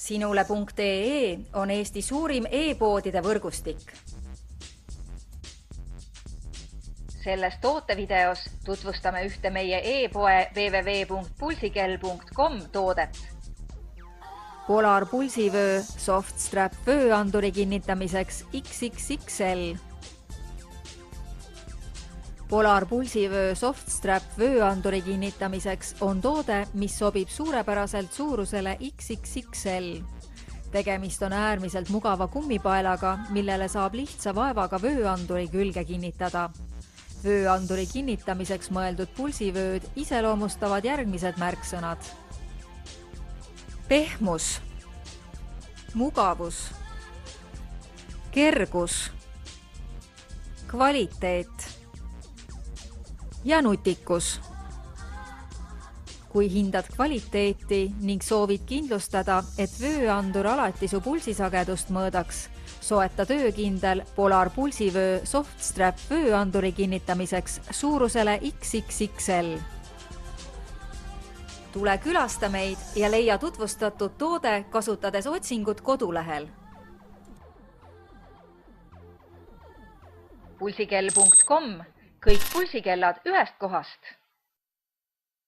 Sinule.ee on Eesti suurim e-poodide võrgustik. Selles tootevideos tutvustame ühte meie e-poe www.pulsikell.com toodet. Polar pulsivöö Softstrap vööanduri kinnitamiseks XXXL. Polar pulsivöö Softstrap vööanduri kinnitamiseks on toode, mis sobib suurepäraselt suurusele XXXL. Tegemist on äärmiselt mugava kummipaelaga, millele saab lihtsa vaevaga vööanduri külge kinnitada. Vööanduri kinnitamiseks mõeldud pulsivööd iseloomustavad järgmised märksõnad. Pehmus, mugavus, kergus, kvaliteet ja nutikus. Kui hindad kvaliteeti ning soovid kindlustada, et vööandur alati su pulsisagedust mõõdaks, soeta töökindel Polar pulsivöö Softstrap vööanduri kinnitamiseks suurusele XXXL. Tule külasta meid ja leia tutvustatud toode kasutades otsingut kodulehel. Pulsikell.com, kõik pulsikellad ühest kohast.